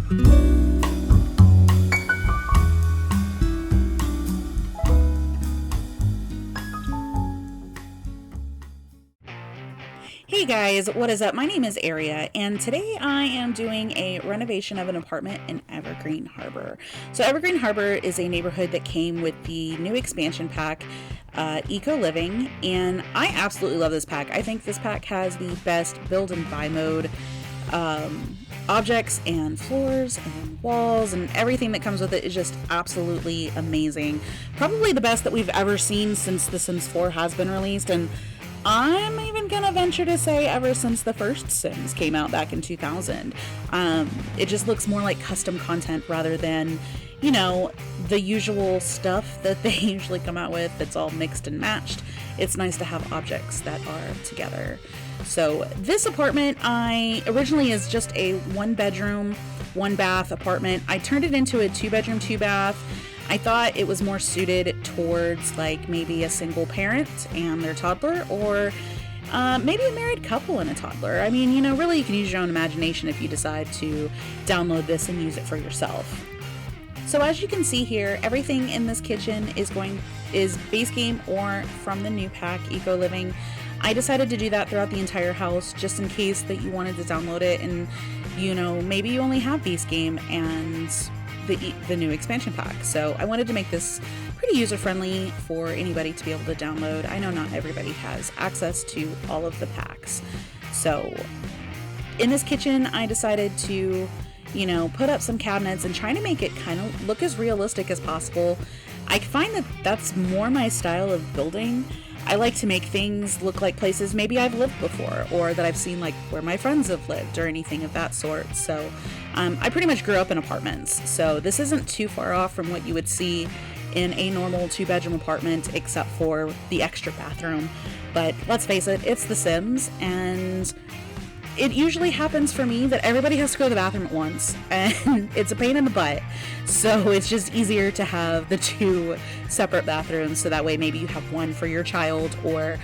Hey guys, what is up? My name is Aria, and today I am doing a renovation of an apartment in Evergreen Harbor. So, Evergreen Harbor is a neighborhood that came with the new expansion pack, Eco Living, and I absolutely love this pack. I think this pack has the best build and buy mode objects and floors and walls, and everything that comes with it is just absolutely amazing. Probably the best that we've ever seen since The Sims 4 has been released, and I'm even gonna venture to say ever since the first Sims came out back in 2000. It just looks more like custom content rather than, the usual stuff that they usually come out with that's all mixed and matched. It's nice to have objects that are together. So this apartment originally is just a 1-bedroom, 1-bath apartment. I turned it into a 2-bedroom, 2-bath. I thought it was more suited towards like maybe a single parent and their toddler, or maybe a married couple and a toddler. I mean, really you can use your own imagination if you decide to download this and use it for yourself. So as you can see here, everything in this kitchen is base game or from the new pack, Eco Living. I decided to do that throughout the entire house just in case that you wanted to download it and, maybe you only have base game and the new expansion pack. So I wanted to make this pretty user-friendly for anybody to be able to download. I know not everybody has access to all of the packs. So in this kitchen, I decided to, put up some cabinets and try to make it kind of look as realistic as possible. I find that that's more my style of building. I like to make things look like places maybe I've lived before, or that I've seen like where my friends have lived or anything of that sort. So I pretty much grew up in apartments, so this isn't too far off from what you would see in a normal 2-bedroom apartment, except for the extra bathroom. But let's face it, it's The Sims, and it usually happens for me that everybody has to go to the bathroom at once, and it's a pain in the butt. So it's just easier to have the 2 separate bathrooms, so that way maybe you have one for your child, or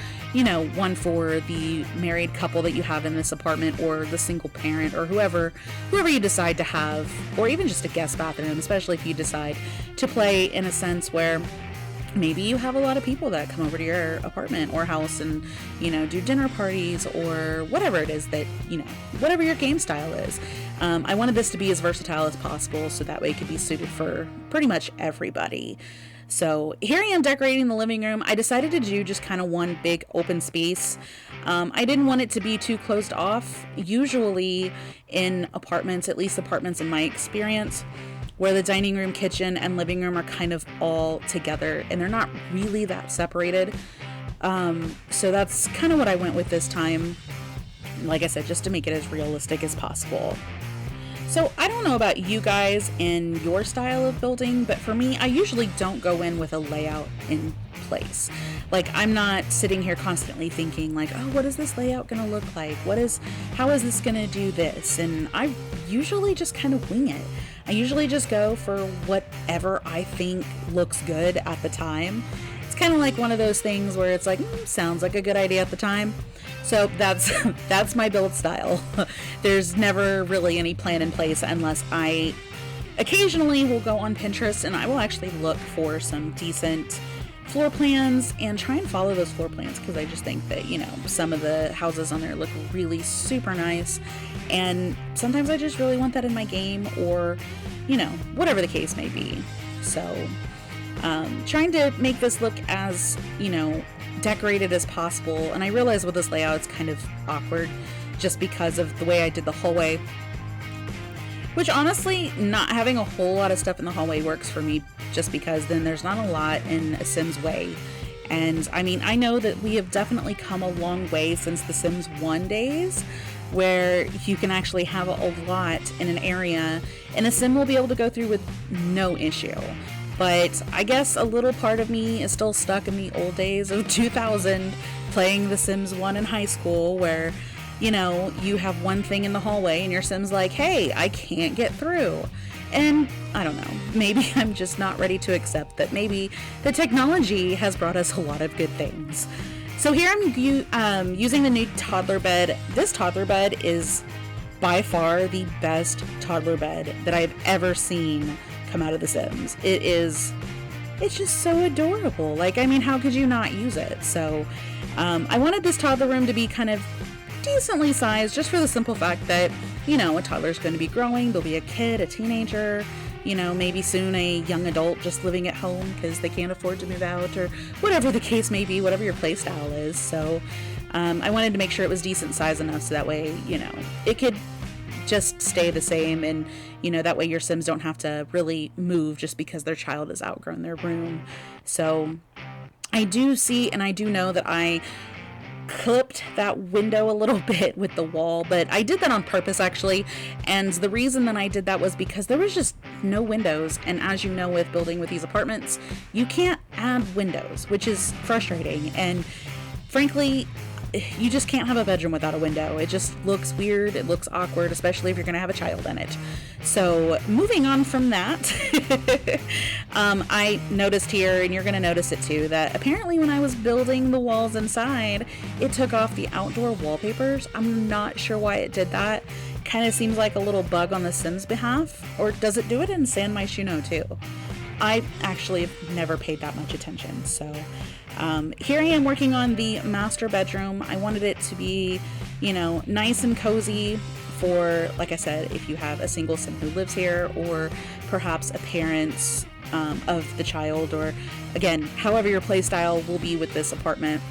one for the married couple that you have in this apartment, or the single parent, or whoever you decide to have, or even just a guest bathroom, especially if you decide to play in a sense where maybe you have a lot of people that come over to your apartment or house and, do dinner parties or whatever it is that, whatever your game style is. I wanted this to be as versatile as possible so that way it could be suited for pretty much everybody. So here I am decorating the living room. I decided to do just kind of one big open space. I didn't want it to be too closed off. Usually in apartments, at least apartments in my experience, where the dining room, kitchen, and living room are kind of all together and they're not really that separated. So that's kind of what I went with this time. Like I said, just to make it as realistic as possible. So I don't know about you guys and your style of building, but for me, I usually don't go in with a layout in place. Like, I'm not sitting here constantly thinking like, oh, what is this layout gonna look like? How is this gonna do this? And I usually just kind of wing it. I usually just go for whatever I think looks good at the time. It's kind of like one of those things where it's like, sounds like a good idea at the time. So that's my build style. There's never really any plan in place unless I occasionally will go on Pinterest and I will actually look for some decent floor plans and try and follow those floor plans, because I just think that, some of the houses on there look really super nice, and sometimes I just really want that in my game, or whatever the case may be. So trying to make this look as decorated as possible. And I realize with this layout it's kind of awkward just because of the way I did the hallway, which honestly, not having a whole lot of stuff in the hallway works for me, just because then there's not a lot in a Sims way. And I mean, I know that we have definitely come a long way since the Sims 1 days, where you can actually have a lot in an area and a Sim will be able to go through with no issue. But I guess a little part of me is still stuck in the old days of 2000, playing The Sims 1 in high school, where, you have one thing in the hallway and your Sim's like, hey, I can't get through. And I don't know, maybe I'm just not ready to accept that maybe the technology has brought us a lot of good things. So here I'm using the new toddler bed. This toddler bed is by far the best toddler bed that I've ever seen come out of The Sims. It's just so adorable. Like, I mean, how could you not use it? So I wanted this toddler room to be kind of decently sized, just for the simple fact that, you know, a toddler's going to be growing. There'll be a kid, a teenager, you know, maybe soon a young adult just living at home because they can't afford to move out, or whatever the case may be, whatever your play style is. So I wanted to make sure it was decent size enough so that way, you know, it could just stay the same, and, you know, that way your Sims don't have to really move just because their child has outgrown their room. So I do see, and I do know that I clipped that window a little bit with the wall, but I did that on purpose actually, and the reason that I did that was because there was just no windows, and as you know, with building with these apartments, you can't add windows, which is frustrating, and frankly, you just can't have a bedroom without a window. It just looks weird, it looks awkward, especially if you're going to have a child in it. So moving on from that, I noticed here, and you're going to notice it too, that apparently when I was building the walls inside, it took off the outdoor wallpapers. I'm not sure why it did that. Kind of seems like a little bug on the Sims' behalf, or does it do it in San Myshuno too? I actually have never paid that much attention. So here I am working on the master bedroom. I wanted it to be, you know, nice and cozy for, like I said, if you have a single Sim who lives here, or perhaps a parent of the child, or again, however your play style will be with this apartment.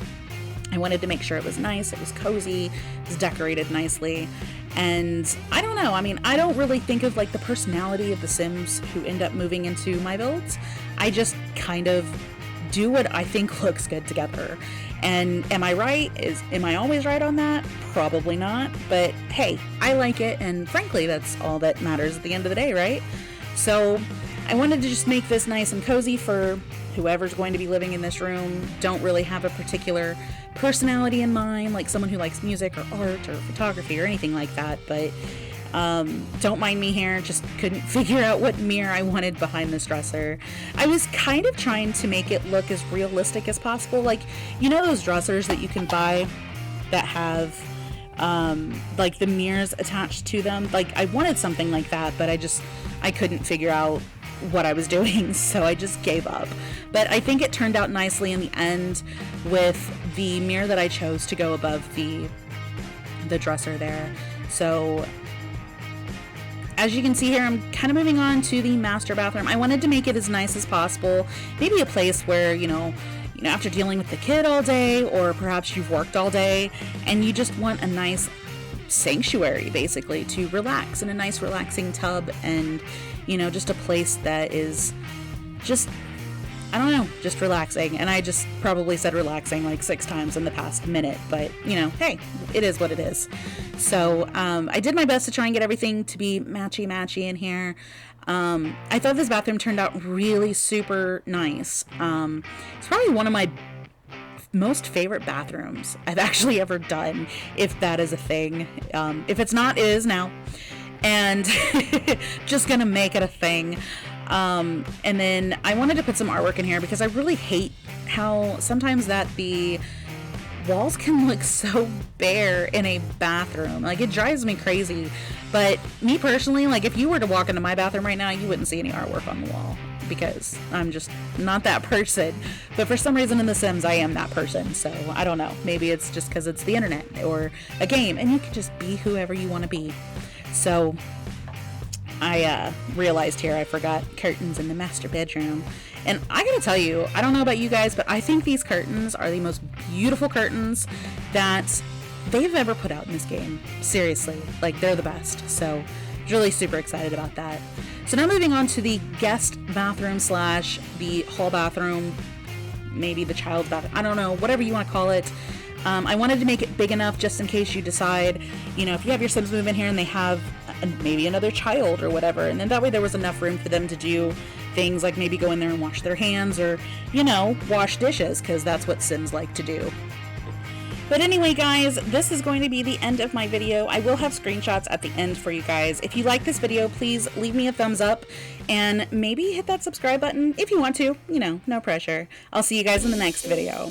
I wanted to make sure it was nice, it was cozy, it was decorated nicely. And I don't know, I mean, I don't really think of like the personality of the Sims who end up moving into my builds. I just kind of do what I think looks good together. And am I right? Am I always right on that? Probably not. But hey, I like it, and frankly, that's all that matters at the end of the day, right? So I wanted to just make this nice and cozy for whoever's going to be living in this room. Don't really have a particular personality in mind, like someone who likes music or art or photography or anything like that, but don't mind me here, just couldn't figure out what mirror I wanted behind this dresser. I was kind of trying to make it look as realistic as possible, like, you know those dressers that you can buy that have like the mirrors attached to them? Like, I wanted something like that, but I couldn't figure out what I was doing, so I just gave up. But I think it turned out nicely in the end with the mirror that I chose to go above the dresser there. So as you can see here, I'm kind of moving on to the master bathroom. I wanted to make it as nice as possible, maybe a place where, you know, after dealing with the kid all day, or perhaps you've worked all day and you just want a nice sanctuary basically to relax, in a nice relaxing tub, and, you know, just a place that is just, I don't know, just relaxing. And I just probably said relaxing like 6 times in the past minute, but, you know, hey, it is what it is. So I did my best to try and get everything to be matchy in here. I thought this bathroom turned out really super nice. It's probably one of my most favorite bathrooms I've actually ever done, if that is a thing. If it's not, it is now. And just gonna make it a thing. And then I wanted to put some artwork in here because I really hate how sometimes that the walls can look so bare in a bathroom. Like, it drives me crazy. But me personally, like, if you were to walk into my bathroom right now, you wouldn't see any artwork on the wall, because I'm just not that person. But for some reason in The Sims, I am that person. So I don't know. Maybe it's just because it's the internet or a game, and you can just be whoever you want to be. So I realized here I forgot curtains in the master bedroom. And I gotta tell you, I don't know about you guys, but I think these curtains are the most beautiful curtains that they've ever put out in this game. Seriously, like, they're the best. So really super excited about that. So now moving on to the guest bathroom slash the hall bathroom, maybe the child's bathroom, I don't know, whatever you want to call it. I wanted to make it big enough just in case you decide, you know, if you have your Sims move in here and they have maybe another child or whatever, and then that way there was enough room for them to do things like maybe go in there and wash their hands, or, you know, wash dishes, because that's what Sims like to do. But anyway, guys, this is going to be the end of my video. I will have screenshots at the end for you guys. If you like this video, please leave me a thumbs up, and maybe hit that subscribe button if you want to. You know, no pressure. I'll see you guys in the next video.